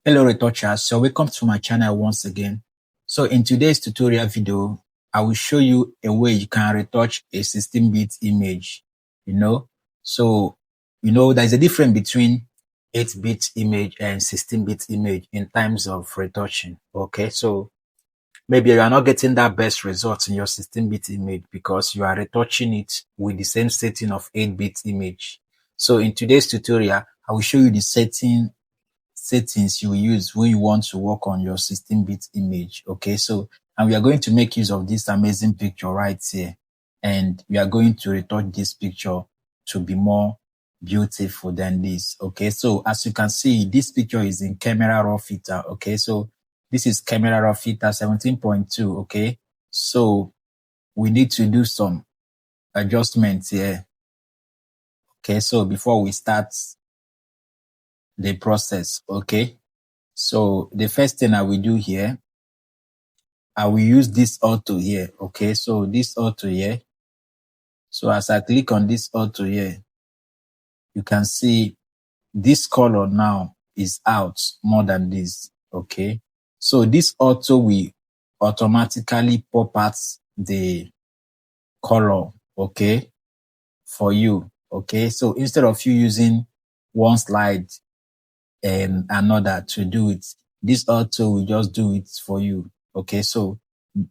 Hello Retouchers, so welcome to my channel once again. So in today's tutorial video, I will show you a way you can retouch a 16-bit image, So, there's a difference between 8-bit image and 16-bit image in terms of retouching, okay? So maybe you are not getting that best result in your 16-bit image because you are retouching it with the same setting of 8-bit image. So in today's tutorial, I will show you the settings you use when you want to work on your 16-bit image. Okay, so and we are going to make use of this amazing picture right here, and we are going to retouch this picture to be more beautiful than this. Okay, so as you can see, this picture is in camera raw filter. Okay, so this is camera raw filter 17.2. Okay, so we need to do some adjustments here. Okay, so before we start the process, okay, so the first thing I will do here, I will use this auto here. Okay, so this auto here. So as I click on this auto here, you can see this color now is out more than this. Okay, so this auto will automatically pop out the color, okay, for you. Okay, so instead of you using one slide and another to do it, this auto will just do it for you. Okay, so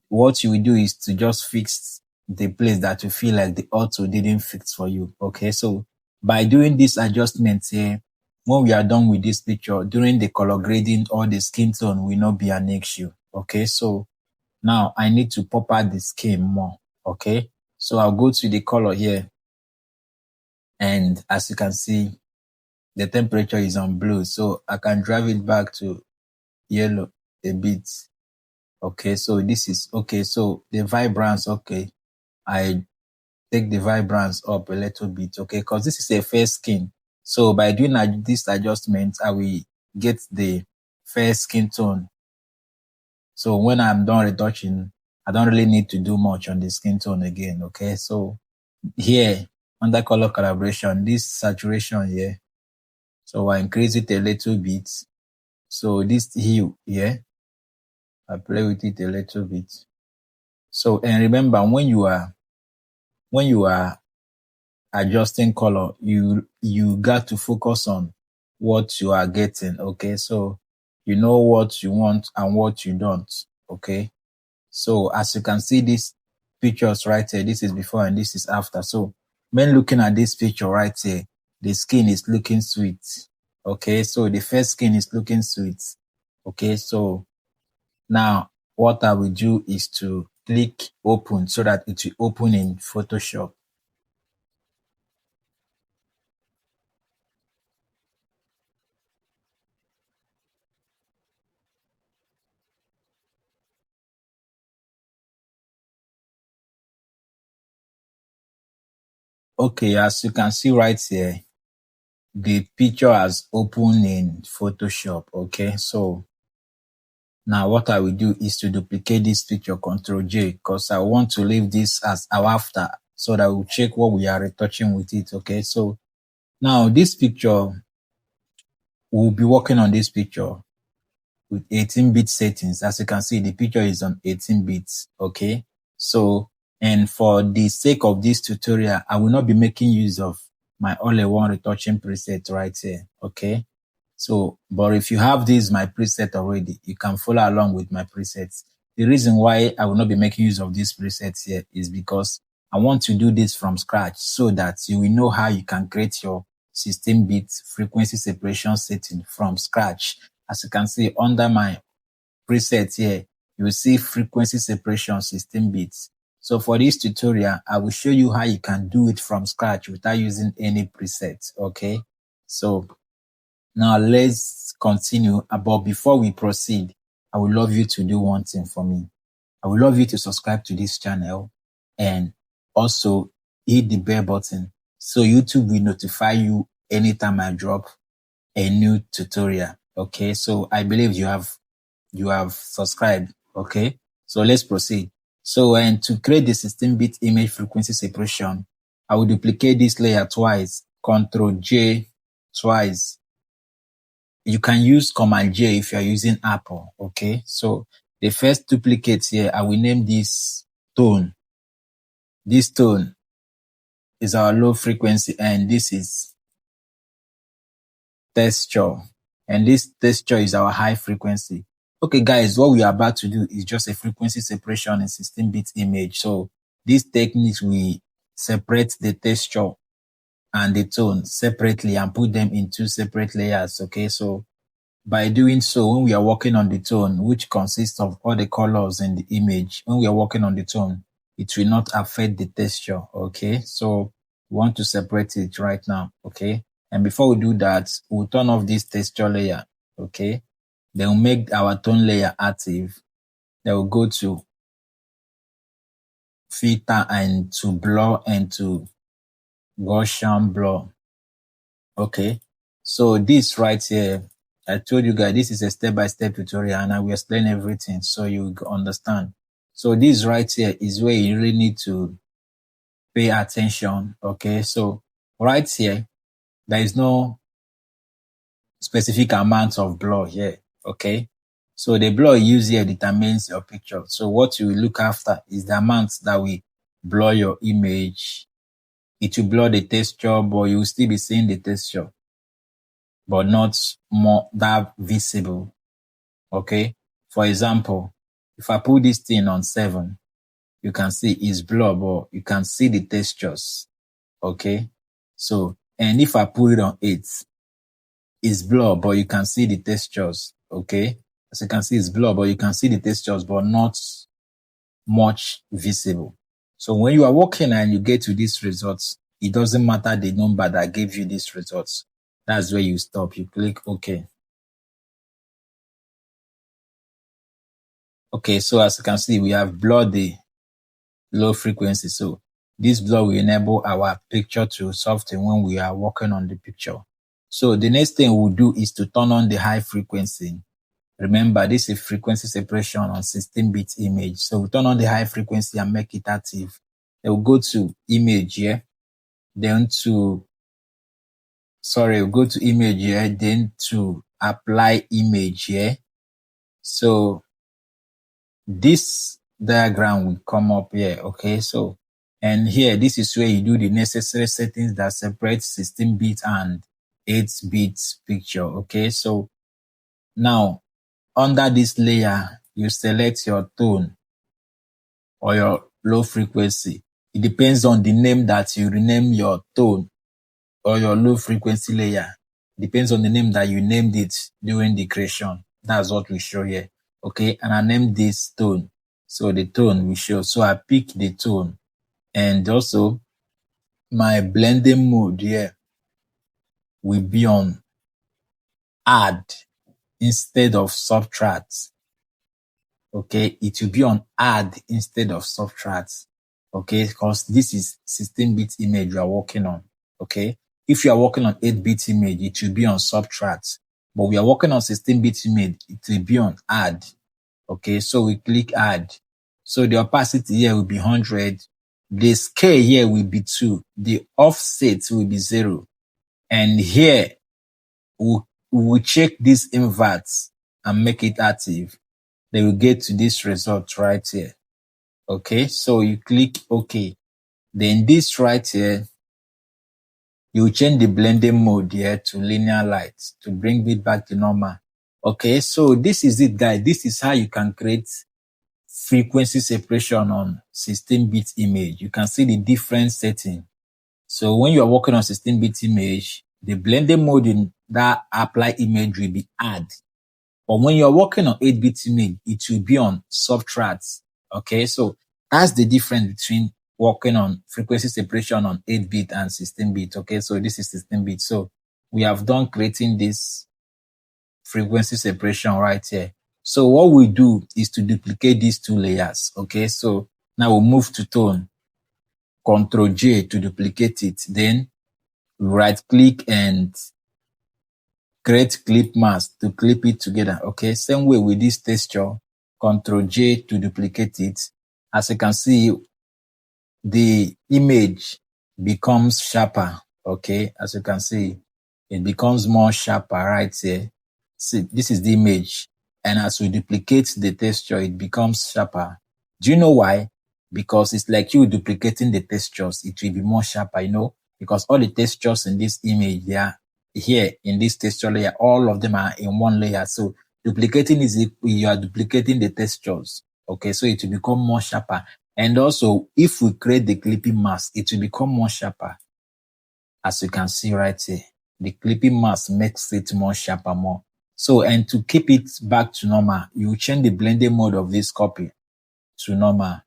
what you will do is to just fix the place that you feel like the auto didn't fix for you. Okay, so by doing this adjustment here, when we are done with this picture, during the color grading or the skin tone will not be an issue. Okay, so now I need to pop out the skin more. Okay, so I'll go to the color here, and as you can see, the temperature is on blue, so I can drive it back to yellow a bit. Okay, so this is okay. So the vibrance, okay, I take the vibrance up a little bit, okay, because this is a fair skin. So by doing this adjustment, I will get the fair skin tone. So when I'm done retouching, I don't really need to do much on the skin tone again. Okay, so here under color calibration, this saturation here, so I increase it a little bit. So this hue here, I play with it a little bit. So, and remember, when you are adjusting color, you got to focus on what you are getting. Okay, so you know what you want and what you don't. Okay, so as you can see, these pictures right here, this is before and this is after. So when looking at this picture right here, the skin is looking sweet. Okay, so the first skin is looking sweet. Okay, so now what I will do is to click open so that it will open in Photoshop. Okay, as you can see right here, the picture has opened in Photoshop. Okay, so now what I will do is to duplicate this picture, Ctrl J, because I want to leave this as our after so that we'll check what we are retouching with it. Okay, so now this picture, we'll be working on this picture with 18-bit settings. As you can see, the picture is on 18 bits. Okay, so and for the sake of this tutorial, I will not be making use of my all-in-one retouching preset right here. Okay, so but if you have this my preset already, you can follow along with my presets. The reason why I will not be making use of these presets here is because I want to do this from scratch so that you will know how you can create your 16-bit frequency separation setting from scratch. As you can see under my preset here, you will see frequency separation 16 bits. So for this tutorial, I will show you how you can do it from scratch without using any preset. Okay, so now let's continue. But before we proceed, I would love you to do one thing for me. I would love you to subscribe to this channel and also hit the bell button so YouTube will notify you anytime I drop a new tutorial. Okay, so I believe you have subscribed. Okay, so let's proceed. So, and to create the 16-bit image frequency separation, I will duplicate this layer twice, Ctrl J twice. you can use Command J if you are using Apple. Okay. So the first duplicate here, I will name this tone. This tone is our low frequency, and this is texture. And this texture is our high frequency. Okay, guys, what we are about to do is just a frequency separation in 16-bit image. So this technique, we separate the texture and the tone separately and put them in two separate layers. Okay, so by doing so, when we are working on the tone, which consists of all the colors in the image, when we are working on the tone, it will not affect the texture. Okay, so we want to separate it right now. Okay, and before we do that, we'll turn off this texture layer. Okay, then we'll make our tone layer active. Then we'll go to filter and to blur and to Gaussian blur. Okay, so this right here, I told you guys, this is a step-by-step tutorial and I will explain everything so you understand. So this right here is where you really need to pay attention. Okay, so right here, there is no specific amount of blur here. Okay, so the blur used here determines your picture. So what you will look after is the amount that we blur your image. It will blur the texture, but you will still be seeing the texture, but not more that visible. Okay. For example, if I put this thing on 7, you can see it's blur, but you can see the textures. Okay. So, and if I put it on 8, it's blur, but you can see the textures. Okay. As you can see, it's blur, but you can see the textures, but not much visible. So when you are working and you get to these results, it doesn't matter the number that gave you these results. That's where you stop. You click OK. Okay, so as you can see, we have blurred the low frequency. So this blur will enable our picture to soften when we are working on the picture. So the next thing we'll do is to turn on the high frequency. Remember, this is frequency separation on 16-bit image. So we turn on the high frequency and make it active. Then we'll go to image here. Then we'll go to image here. Then to apply image here. So this diagram will come up here. Okay, so and here, this is where you do the necessary settings that separate 16-bit and 8-bit picture. Okay, so now under this layer, you select your tone or your low frequency. It depends on the name that you rename your tone or your low frequency layer. It depends on the name that you named it during the creation. That's what we show here. Okay, and I named this tone. So the tone we show. So I pick the tone, and also my blending mode here will be on add instead of subtract. Okay, it will be on add instead of subtract. Okay, because this is 16-bit image you are working on. Okay, if you are working on 8-bit image, it will be on subtract. But we are working on 16-bit image, it will be on add. Okay, so we click add. So the opacity here will be 100. The scale here will be 2. The offset will be 0. And here, we'll check this invert and make it active. Then we'll get to this result right here. Okay, so you click OK. Then this right here, you change the blending mode here to linear light to bring it back to normal. Okay, so this is it, guys. This is how you can create frequency separation on 16-bit image. You can see the different setting. So when you are working on 16-bit image, the blending mode in that apply image will be add. But when you're working on 8-bit image, it will be on subtract. Okay, so that's the difference between working on frequency separation on 8-bit and 16-bit. Okay, so this is 16-bit. So we have done creating this frequency separation right here. So what we do is to duplicate these two layers. Okay, so now we'll move to tone. Ctrl J to duplicate it. Then right click and create clip mask to clip it together. Okay, same way with this texture. Ctrl J to duplicate it. As you can see, the image becomes sharper. Okay, as you can see, it becomes more sharper right here. See, this is the image. And as we duplicate the texture, it becomes sharper. Do you know why? Because it's like you duplicating the textures. It will be more sharper, because all the textures in this image, they are here in this texture layer. All of them are in one layer. So duplicating is you are duplicating the textures. Okay, so it will become more sharper. And also, if we create the clipping mask, it will become more sharper. As you can see right here, the clipping mask makes it more sharper more. So, and to keep it back to normal, you change the blending mode of this copy to normal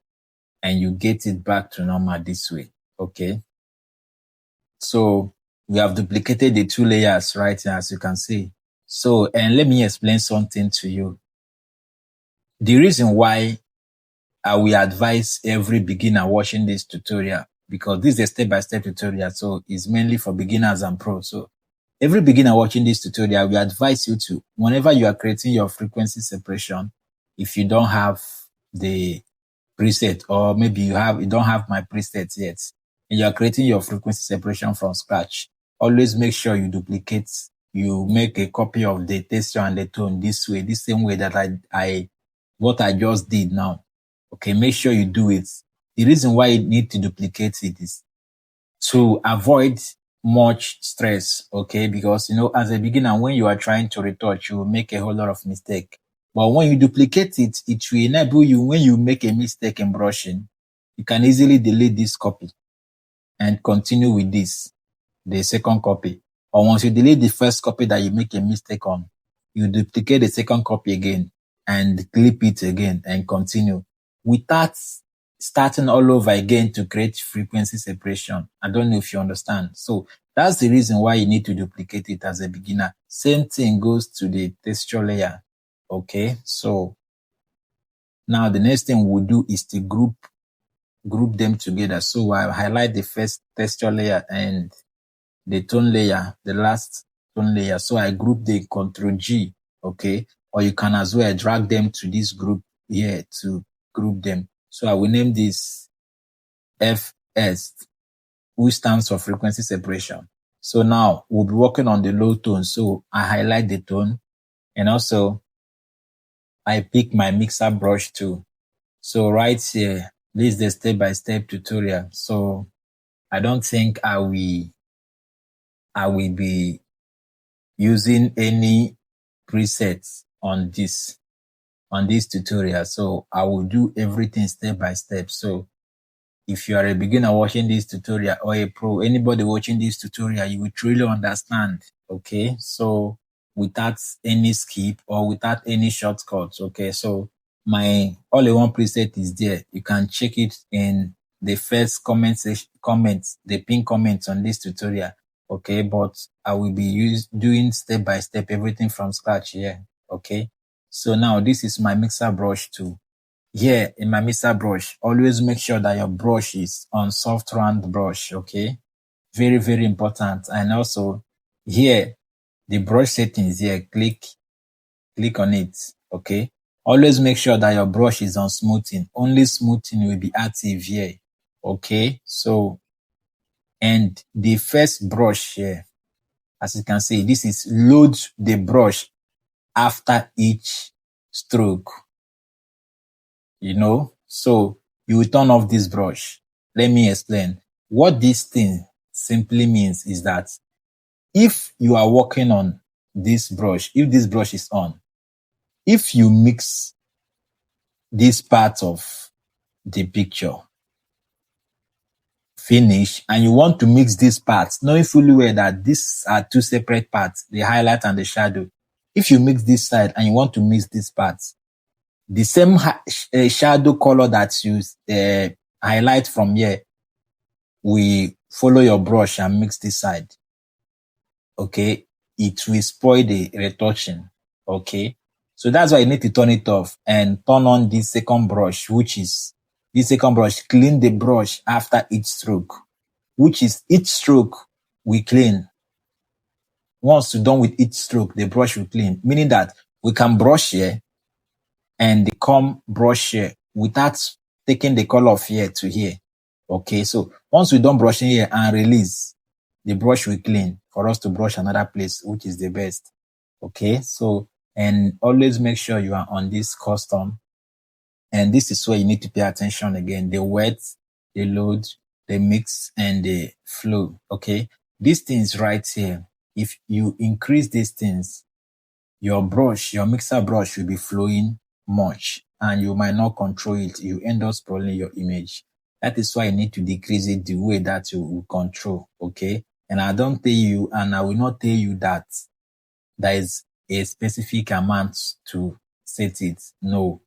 and you get it back to normal this way. Okay. So we have duplicated the two layers right here, as you can see. So, and let me explain something to you. The reason why I will advise every beginner watching this tutorial, because this is a step-by-step tutorial, so it's mainly for beginners and pros. So every beginner watching this tutorial, we advise you to, whenever you are creating your frequency separation, if you don't have the preset, or maybe you don't have my preset yet, and you are creating your frequency separation from scratch, always make sure you you make a copy of the texture and the tone this way, the same way that what I just did now. Okay, make sure you do it. The reason why you need to duplicate it is to avoid much stress, okay? Because, as a beginner, when you are trying to retouch, you will make a whole lot of mistake. But when you duplicate it, it will enable you, when you make a mistake in brushing, you can easily delete this copy and continue with the second copy. Or once you delete the first copy that you make a mistake on, you duplicate the second copy again and clip it again and continue without starting all over again to create frequency separation. I don't know if you understand. So that's the reason why you need to duplicate it as a beginner. Same thing goes to the texture layer. Okay, so now the next thing we'll do is to group them together. So I'll highlight the first texture layer and the tone layer, the last tone layer. So I group the Ctrl G, okay? Or you can as well drag them to this group here to group them. So I will name this FS, which stands for frequency separation. So now we'll be working on the low tone. So I highlight the tone and also I pick my mixer brush too. So right here, this is the step-by-step tutorial. So I don't think I will be using any presets on this tutorial. So I will do everything step by step. So if you are a beginner watching this tutorial or a pro, anybody watching this tutorial, you will truly understand. Okay. So without any skip or without any shortcuts. Okay. So my all-in-one preset is there. You can check it in the first the pinned comments on this tutorial. Okay. But I will be doing step by step everything from scratch here. Okay. So now this is my mixer brush too. Here in my mixer brush, always make sure that your brush is on soft round brush. Okay. Very, very important. And also here, the brush settings here, click on it. Okay. Always make sure that your brush is on smoothing. Only smoothing will be active here. Okay. So, and the first brush here, as you can see, this is load the brush after each stroke. So you will turn off this brush. Let me explain. What this thing simply means is that if you are working on this brush, if this brush is on, if you mix this part of the picture, finish, and you want to mix these parts, knowing fully well that these are two separate parts, the highlight and the shadow. If you mix this side and you want to mix these parts, the same shadow color that you highlight from here, we follow your brush and mix this side. Okay, it will spoil the retouching. Okay, so that's why you need to turn it off and turn on this second brush, clean the brush after each stroke, which is each stroke we clean. Once you're done with each stroke, the brush will clean, meaning that we can brush here and come brush here without taking the color of here to here. Okay, so once we're done brushing here and release, the brush will clean for us to brush another place, which is the best. Okay, so, and always make sure you are on this custom. And this is where you need to pay attention again. The wet, the load, the mix, and the flow. Okay, these things right here, if you increase these things, your brush, your mixer brush will be flowing much and you might not control it. You end up spoiling your image. That is why you need to decrease it the way that you will control. Okay. And I don't tell you, and I will not tell you that there is a specific amount to set it. No,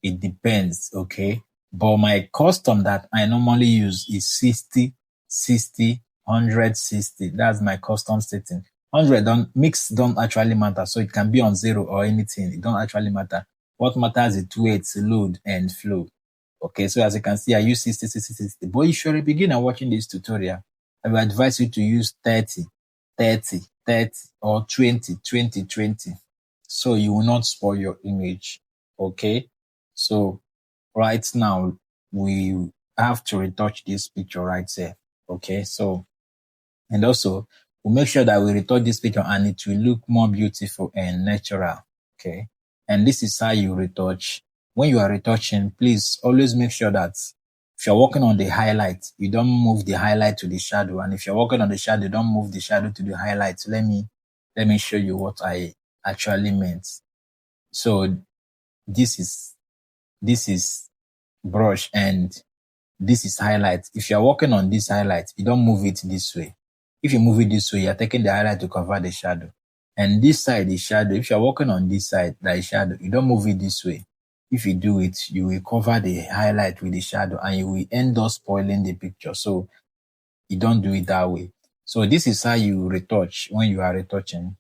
it depends. Okay. But my custom that I normally use is 60, 60, 100, 60. That's my custom setting. 100 don't actually matter. So it can be on 0 or anything. It don't actually matter. What matters is weight, load, and flow. Okay, so as you can see, I use 60, 60, 60. But if you're a beginner watching this tutorial, I will advise you to use 30, 30, 30, or 20, 20, 20. So you will not spoil your image. Okay, so right now we have to retouch this picture right there. Okay, so, and also we'll make sure that we retouch this picture and it will look more beautiful and natural. Okay, and this is how you retouch. When you are retouching, please always make sure that if you're working on the highlight, you don't move the highlight to the shadow, and if you're working on the shadow, don't move the shadow to the highlight. Let me show you what I actually meant. So this is brush and this is highlight. If you're working on this highlight, you don't move it this way. If you move it this way, you're taking the highlight to cover the shadow. And this side is shadow. If you're working on this side, that is shadow, you don't move it this way. If you do it, you will cover the highlight with the shadow and you will end up spoiling the picture. So you don't do it that way. So this is how you retouch when you are retouching.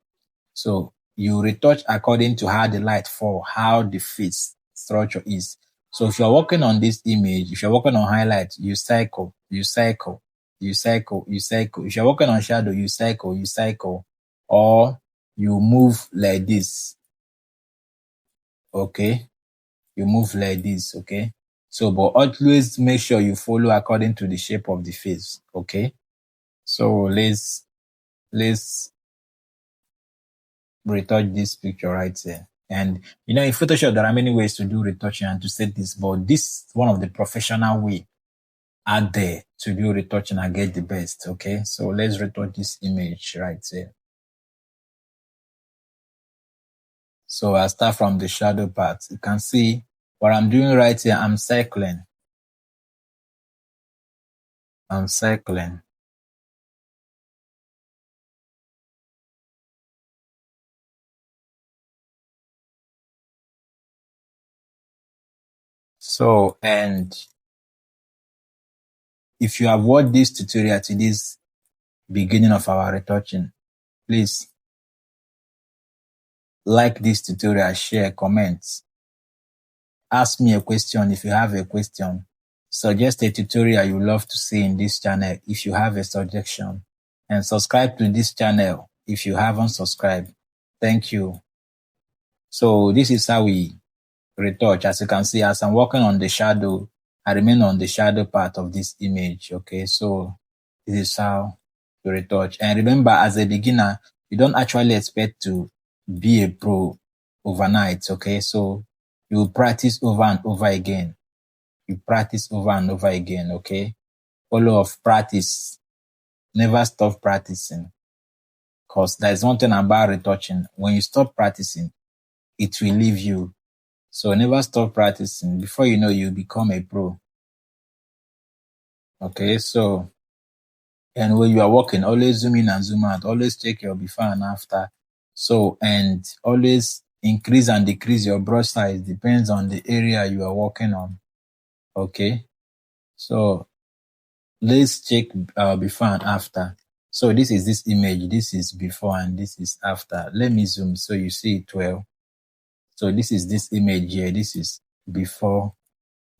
So you retouch according to how the light fall, how the face structure is. So if you're working on this image, if you're working on highlight, you cycle, you cycle, you cycle, you cycle. If you're working on shadow, you cycle, you cycle, or you move like this. Okay, you move like this. Okay, so but always make sure you follow according to the shape of the face. Okay, so let's retouch this picture right here. And in Photoshop, there are many ways to do retouching and to set this, but this is one of the professional way out there to do retouching and get the best. Okay, so let's retouch this image right here. So I'll start from the shadow part. You can see what I'm doing right here. I'm circling. So, and if you have watched this tutorial to this beginning of our retouching, please like this tutorial, share, comment. Ask me a question if you have a question. Suggest a tutorial you love to see in this channel if you have a suggestion. And subscribe to this channel if you haven't subscribed. Thank you. So this is how we retouch. As you can see, as I'm working on the shadow, I remain on the shadow part of this image. Okay, so this is how to retouch. And remember, as a beginner, you don't actually expect to be a pro overnight. Okay, so you practice over and over again. You practice over and over again. Okay, follow of practice. Never stop practicing. Because there's one thing about retouching. When you stop practicing, it will leave you. So never stop practicing. Before you know, you become a pro. Okay, so, and when you are working, always zoom in and zoom out. Always check your before and after. So, and always increase and decrease your brush size. Depends on the area you are working on. Okay, so let's check before and after. So this is this image. This is before and this is after. Let me zoom so you see it well. So this is this image here. This is before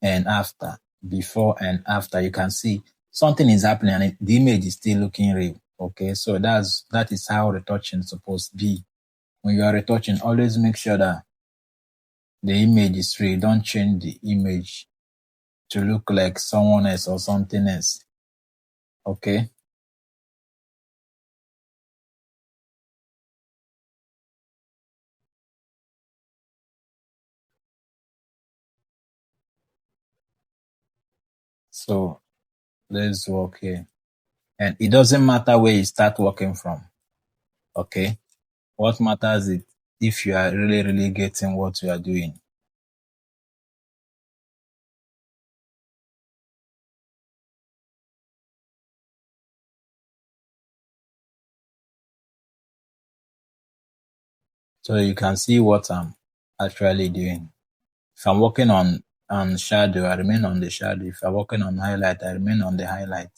and after. Before and after. You can see something is happening and the image is still looking real. Okay, so that is how retouching is supposed to be. When you are retouching, always make sure that the image is real. Don't change the image to look like someone else or something else. Okay. So let's work here. And it doesn't matter where you start working from. Okay. What matters is if you are really, really getting what you are doing. So you can see what I'm actually doing. If I'm working on shadow, I remain on the shadow. If I'm working on highlight, I remain on the highlight.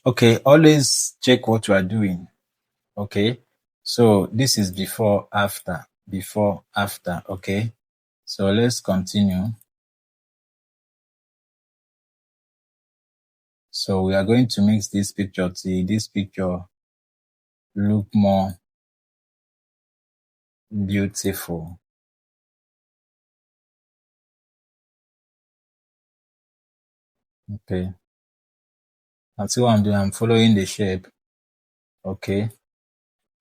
Okay, always check what you are doing. Okay, so this is before, after. Okay, so let's continue. So we are going to mix this picture to this picture look more beautiful. Okay, and see what I'm doing. I'm following the shape. Okay,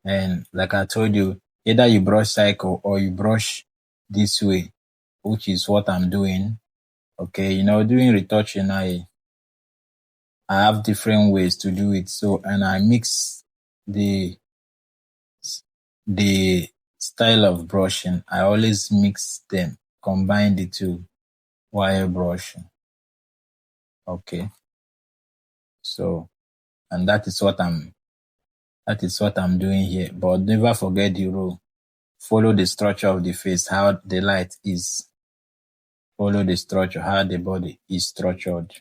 and like I told you, either you brush cycle or you brush this way, which is what I'm doing. Okay, doing retouching, I have different ways to do it. So, and I mix the style of brushing. I always mix them, combine the two while brushing. Okay. So, and that is what I'm doing here. But never forget the rule. Follow the structure of the face, how the light is. Follow the structure, how the body is structured.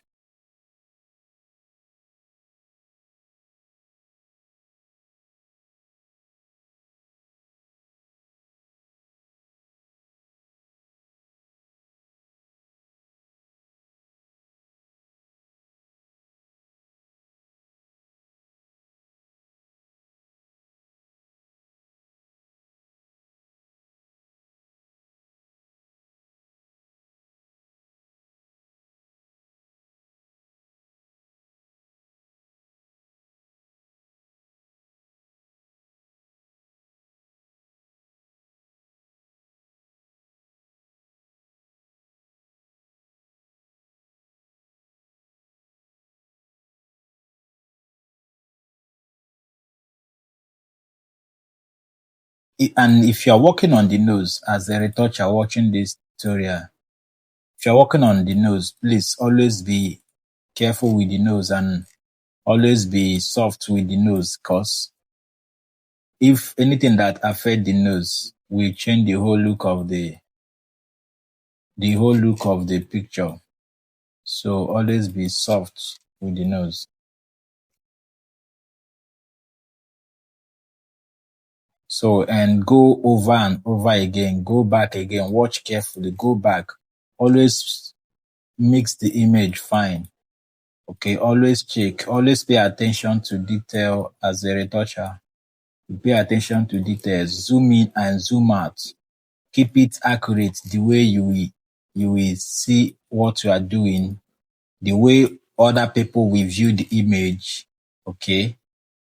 And if you're working on the nose as a retoucher watching this tutorial, if you're working on the nose, please always be careful with the nose and always be soft with the nose, because if anything that affect the nose will change the whole look of the picture. So always be soft with the nose. So, and go over and over again, go back again, watch carefully, go back. Always mix the image fine. Okay, always check, always pay attention to detail as a retoucher. Pay attention to details, zoom in and zoom out. Keep it accurate the way you will see what you are doing, the way other people will view the image. Okay,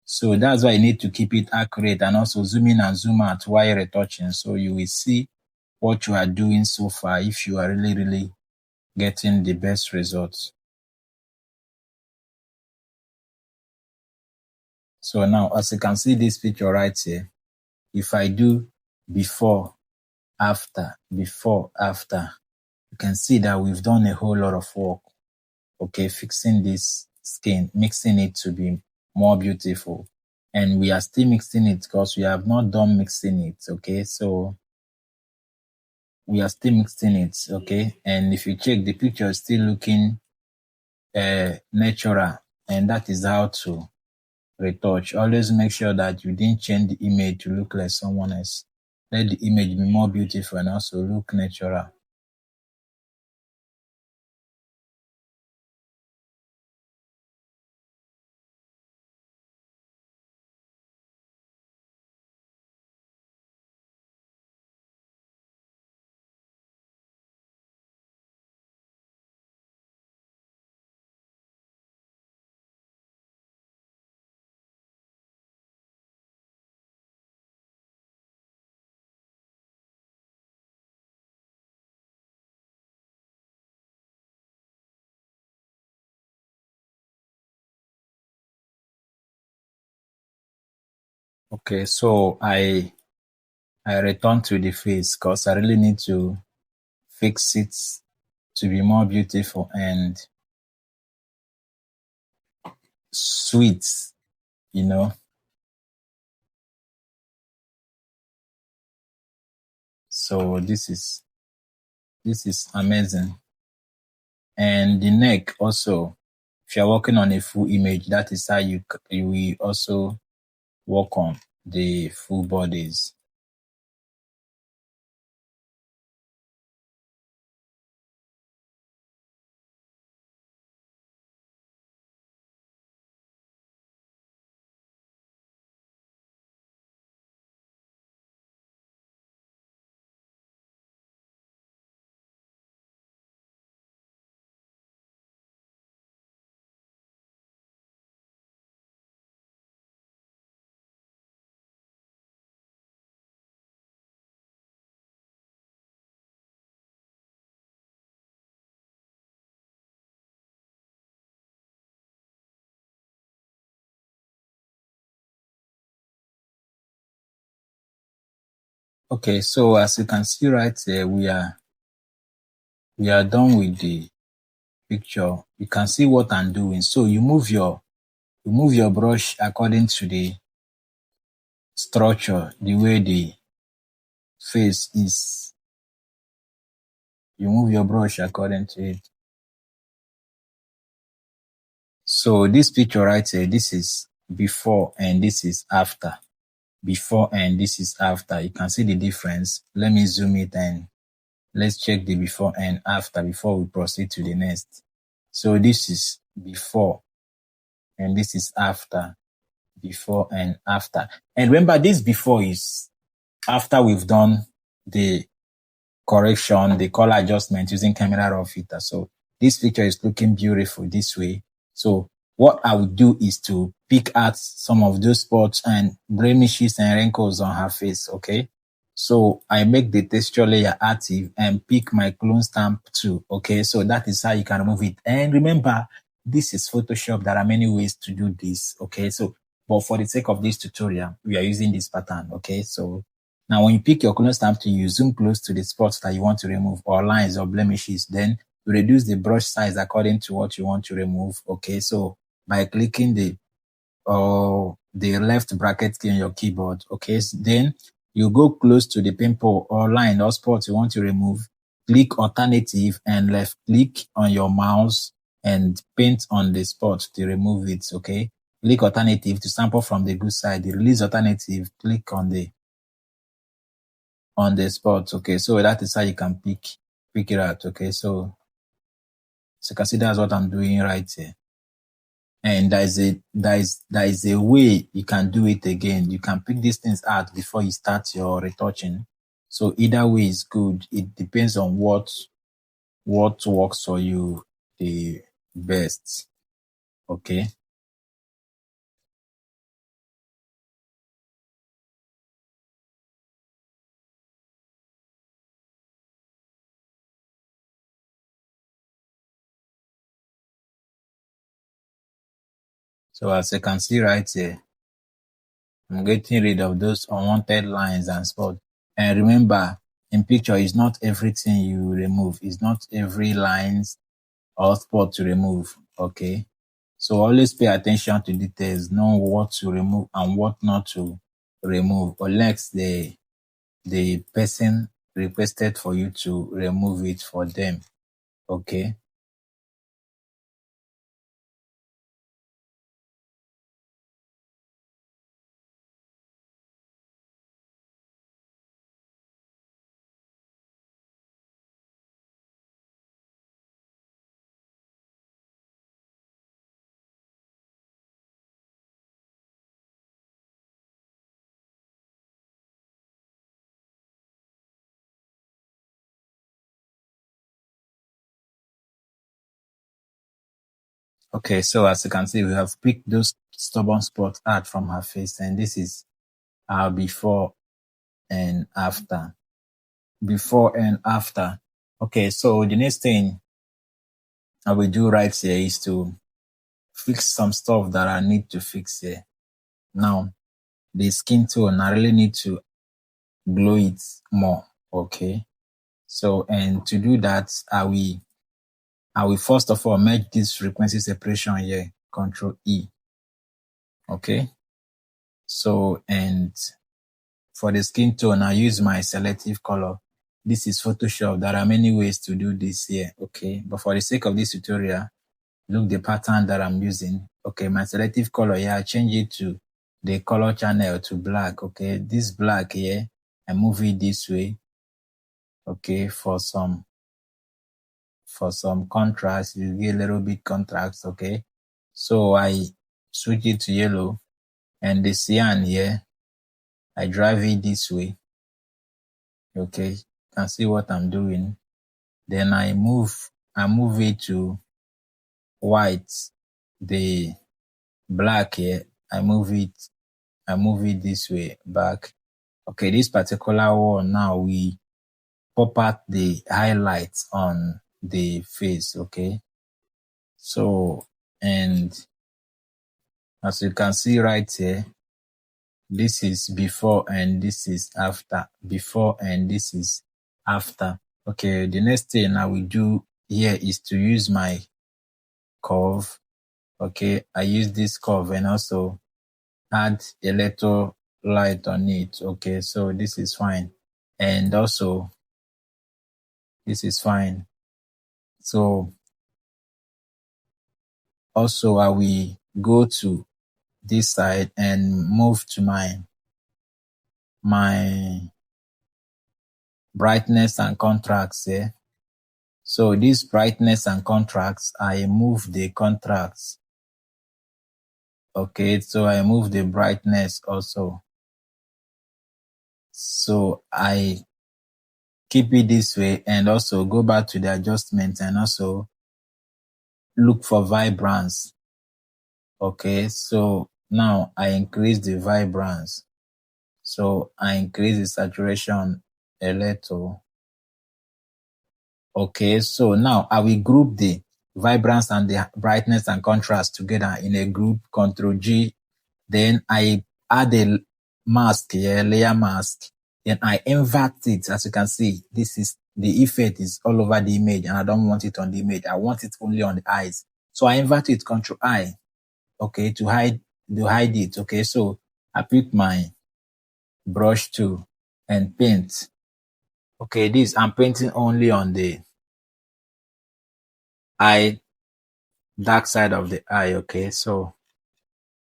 so that's why you need to keep it accurate and also zoom in and zoom out while retouching, so you will see what you are doing so far, if you are really, really getting the best results. So now, as you can see this picture right here, if I do before, after, you can see that we've done a whole lot of work. Okay, fixing this skin, mixing it to be more beautiful. and we are still mixing it because we have not done mixing it. Okay, so we are still mixing it. Okay, and if you check, the picture is still looking natural, and that is how to retouch. Always make sure that you didn't change the image to look like someone else. Let the image be more beautiful and also look natural. Okay, so I return to the face because I really need to fix it to be more beautiful and sweet, you know. So this is amazing. And the neck also, if you're working on a full image, that is how you will also work on the full bodies. Okay, so as you can see right here, we are done with the picture. You can see what I'm doing. So you move your brush according to the structure, the way the face is. You move your brush according to it. So this picture right here, this is before and this is after. Before and this is after. You can see the difference. Let me zoom it and let's check the before and after before we proceed to the next. So this is before and this is after. Before and after. And remember, this before is after we've done the correction, the color adjustment using camera raw filter. So this picture is looking beautiful this way. So what I would do is to pick out some of those spots and blemishes and wrinkles on her face. Okay. So I make the texture layer active and pick my clone stamp too. Okay. So that is how you can remove it. And remember, this is Photoshop. There are many ways to do this. Okay. So, but for the sake of this tutorial, we are using this pattern. Okay. So now, when you pick your clone stamp tool, you zoom close to the spots that you want to remove or lines or blemishes. Then you reduce the brush size according to what you want to remove. Okay, so by clicking the left bracket key on your keyboard. Okay, so then you go close to the pimple or line or spot you want to remove. Click alternative and left click on your mouse and paint on the spot to remove it. Okay, click alternative to sample from the good side. The release alternative, click on the spot. Okay, so that is how you can pick it out. Okay, so you can see that's what I'm doing right here. And there is a way you can do it again. You can pick these things out before you start your retouching. So either way is good. It depends on what works for you the best. Okay. So as you can see right here, I'm getting rid of those unwanted lines and spots. And remember, in picture, it's not everything you remove. It's not every lines or spot to remove. Okay. So always pay attention to details, know what to remove and what not to remove, unless the person requested for you to remove it for them. Okay. Okay, so as you can see, we have picked those stubborn spots out from her face, and this is our before and after. Before and after. Okay, so the next thing I will do right here is to fix some stuff that I need to fix here. Now, the skin tone, I really need to glow it more. Okay. So, and to do that, I will first of all merge this frequency separation here, Control E. Okay. So, and for the skin tone, I use my selective color. This is Photoshop. There are many ways to do this here. Okay. But for the sake of this tutorial, look the pattern that I'm using. Okay. My selective color here, I change it to the color channel to black. Okay. This black here, I move it this way. Okay. For some contrast, you get a little bit contrast. Okay. So I switch it to yellow, and the cyan here, I drive it this way. Okay. You can see what I'm doing. Then I move it to white. The black here, I move it this way back. Okay, this particular one now, we pop out the highlights on the face. Okay. So, and as you can see right here, this is before and this is after. Before and this is after. Okay, the next thing I will do here is to use my curve. Okay, I use this curve and also add a little light on it. Okay, so this is fine. And also, this is fine. So, also I will go to this side and move to my brightness and contrast here. So this brightness and contrast, I move the contrast. Okay, so I move the brightness also. So I keep it this way and also go back to the adjustment and also look for vibrance. Okay, so now I increase the vibrance. So I increase the saturation a little. Okay, so now I will group the vibrance and the brightness and contrast together in a group, Control G. Then I add a mask here, layer mask. Then I invert it. As you can see, this is the effect is all over the image and I don't want it on the image. I want it only on the eyes. So I invert it, Control I. Okay, to hide it. Okay, so I pick my brush tool and paint. Okay, this I'm painting only on the eye, dark side of the eye. Okay, so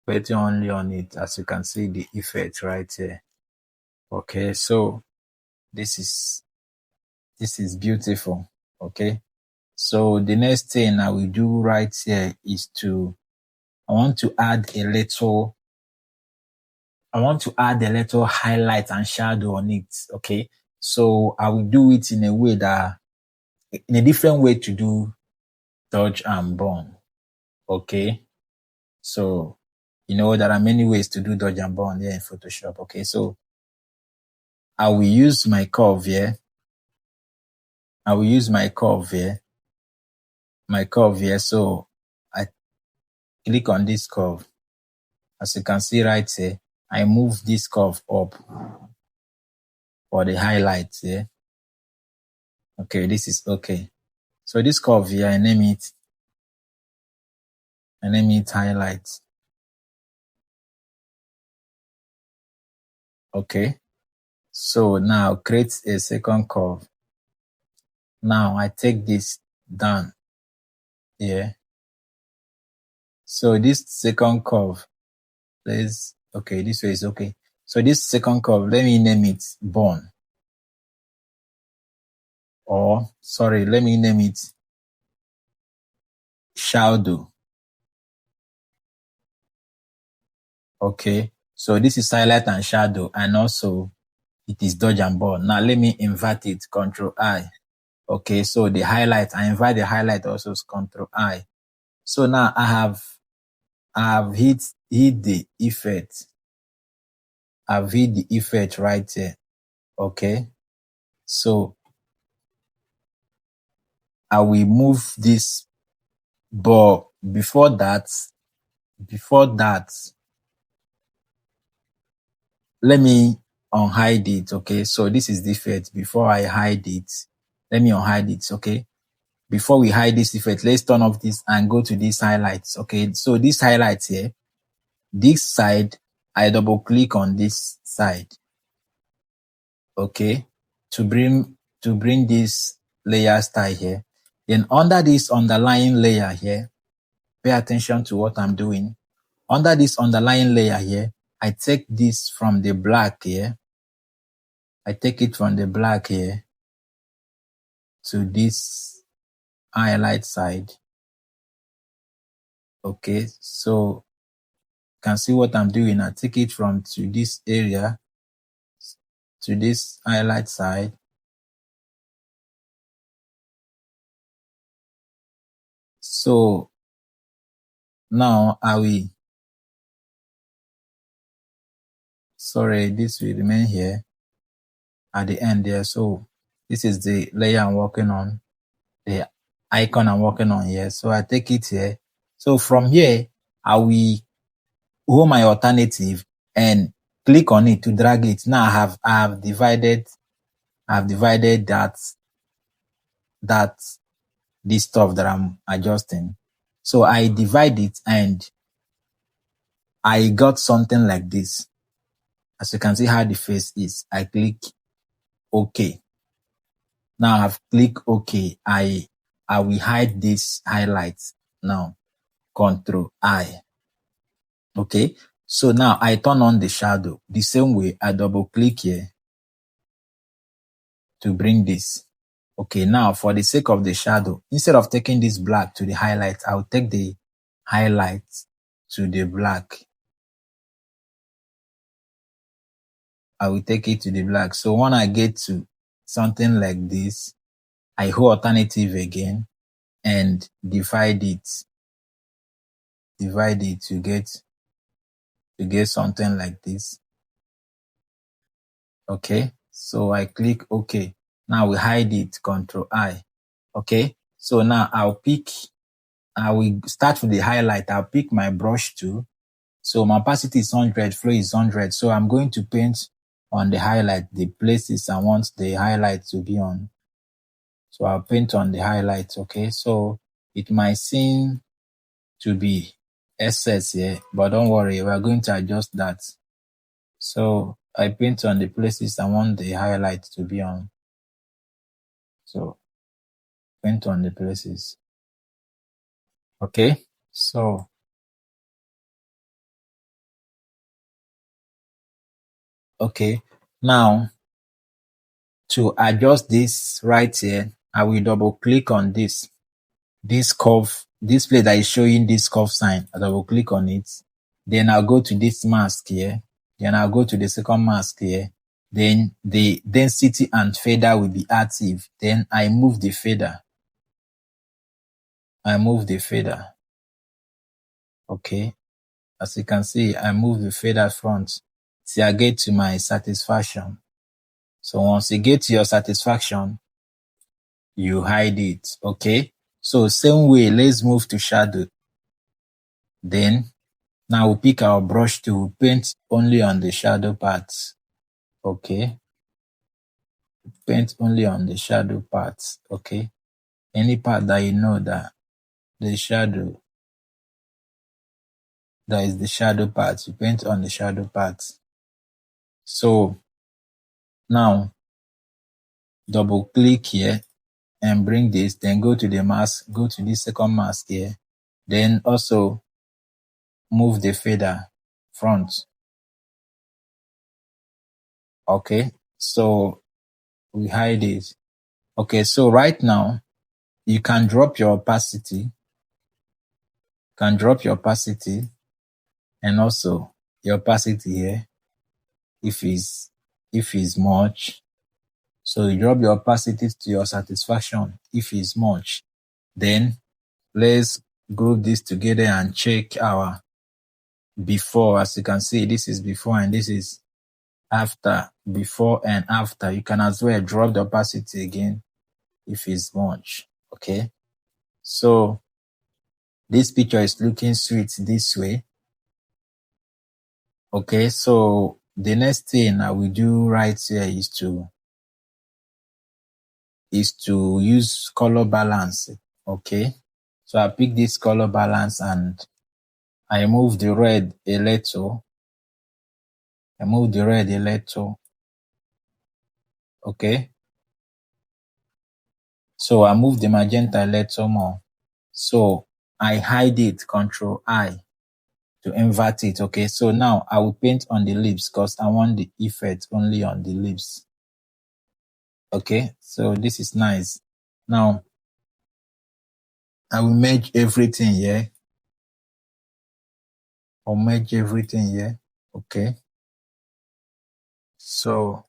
painting only on it. As you can see, the effect right here. Okay, so this is beautiful. Okay, so the next thing I will do right here is I want to add a little highlight and shadow on it. Okay, so I will do it in a different way to do dodge and burn. Okay, so there are many ways to do dodge and burn here in Photoshop. Okay, so I will use my curve here. So I click on this curve. As you can see right here, I move this curve up for the highlights here. Okay, this is okay. So this curve here, I name it My name is highlight. Okay. So now create a second curve. Now I take this down here. So this second curve, this way is okay. So this second curve, let me name it bone. Or let me name it shadow. Okay. So this is highlight and shadow, and also it is dodge and bone. Now let me invert it, Control I. Okay, so the highlight, I invert the highlight also is Control I. So now I have hit the effect. I've hit the effect right here. Okay. So I will move this, but before that, let me unhide it. Okay. So this is the effect. Before I hide it, let me unhide it. Okay. Before we hide this effect, let's turn off this and go to these highlights. Okay. So this highlights here, this side, I double click on this side. Okay. To bring this layer style here. Then under this underlying layer here, pay attention to what I'm doing. Under this underlying layer here, I take this from the black here. I take it from the black here to this highlight side. Okay, so you can see what I'm doing. I take it from to this area to this highlight side. So now this will remain here at the end there. So this is the layer I'm working on, the icon I'm working on here. So I take it here. So from here, I will hold my alternative and click on it to drag it. Now I have divided this stuff that I'm adjusting. So I divide it and I got something like this. As you can see how the face is. I click OK. Now I've clicked OK. I will hide this highlight now. Control I. Okay. So now I turn on the shadow. The same way, I double click here to bring this. Okay. Now for the sake of the shadow, instead of taking this black to the highlight, I'll take the highlight to the black. I will take it to the black. So when I get to something like this, I hold alternative again and divide it to get something like this. Okay, so I click OK. Now we hide it, Control I. Okay, so now I will start with the highlight. I'll pick my brush tool. So my opacity is 100, flow is 100. So I'm going to paint on the highlight, the places I want the highlight to be on. So I'll paint on the highlights. Okay, so it might seem to be excess here, but don't worry, we're going to adjust that. So I paint on the places I want the highlight to be on. So paint on the places. Okay, so okay, now to adjust this right here, I will double click on this curve, this place that is showing this curve sign. I double click on it. Then I'll go to this mask here. Then I'll go to the second mask here. Then the density and fader will be active. Then I move the fader. Okay. As you can see, I move the fader front till I get to my satisfaction. So once you get to your satisfaction, you hide it. Okay. So same way, let's move to shadow. Then now we pick our brush to paint only on the shadow parts. Okay. Paint only on the shadow parts. Okay. Any part that you know that the shadow That is the shadow part. You paint on the shadow part. So now double click here and bring this, then go to the mask, go to this second mask here. Then also move the fader front. Okay, so we hide it. Okay, so right now you can drop your opacity. And also your opacity here if it's much. So you drop your opacity to your satisfaction if it's much. Then let's group this together and check our before. As you can see, this is before and this is after. Before and after. You can as well drop the opacity again if it's much. Okay, so this picture is looking sweet this way. Okay, so the next thing I will do right here is to use color balance. Okay, so I pick this color balance and I move the red a little. Okay, so I move the magenta a little more. So I hide it, Control I, to invert it. Okay, so now I will paint on the lips because I want the effect only on the lips. Okay, so this is nice. Now I will merge everything here. Okay, so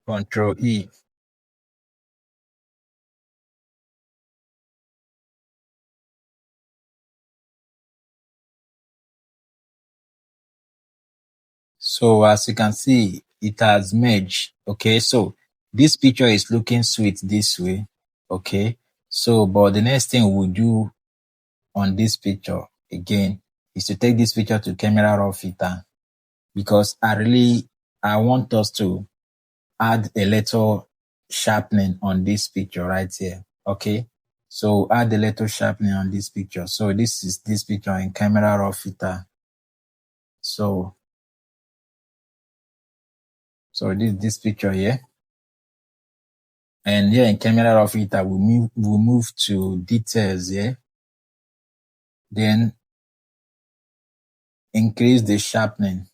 Control E. So as you can see, it has merged. Okay, so this picture is looking sweet this way. Okay, so but the next thing we'll do on this picture again is to take this picture to camera raw filter, because I want us to add a little sharpening on this picture right here. Okay, so add a little sharpening on this picture. So this is this picture in camera raw filter. So this picture here. And here in camera raw filter, we'll move to details here. Then increase the sharpening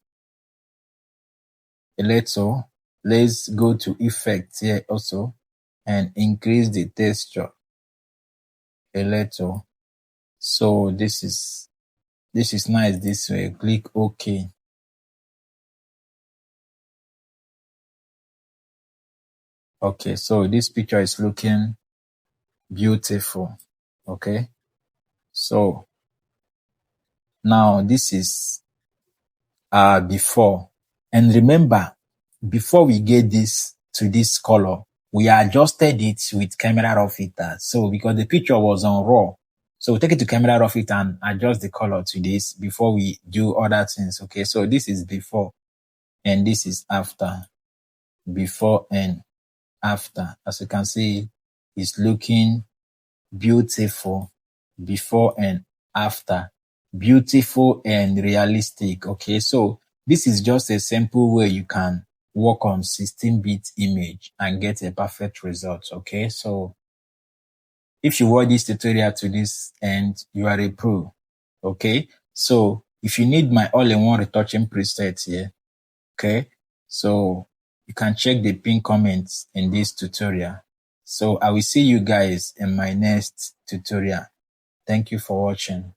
a little. Let's go to effects here also and increase the texture a little. So this is nice this way. Click OK. Okay, so this picture is looking beautiful. Okay, so now this is before. And remember, before we get this to this color, we adjusted it with camera raw filter. So because the picture was on raw, so we take it to camera raw filter and adjust the color to this before we do other things. Okay, so this is before and this is after. Before and after. As you can see, it's looking beautiful. Before and after. Beautiful and realistic. Okay, so this is just a simple way you can work on 16-bit image and get a perfect result. Okay, so if you watch this tutorial to this end, you are a pro. Okay, so if you need my all-in-one retouching preset here, okay, so you can check the pinned comments in this tutorial. So I will see you guys in my next tutorial. Thank you for watching.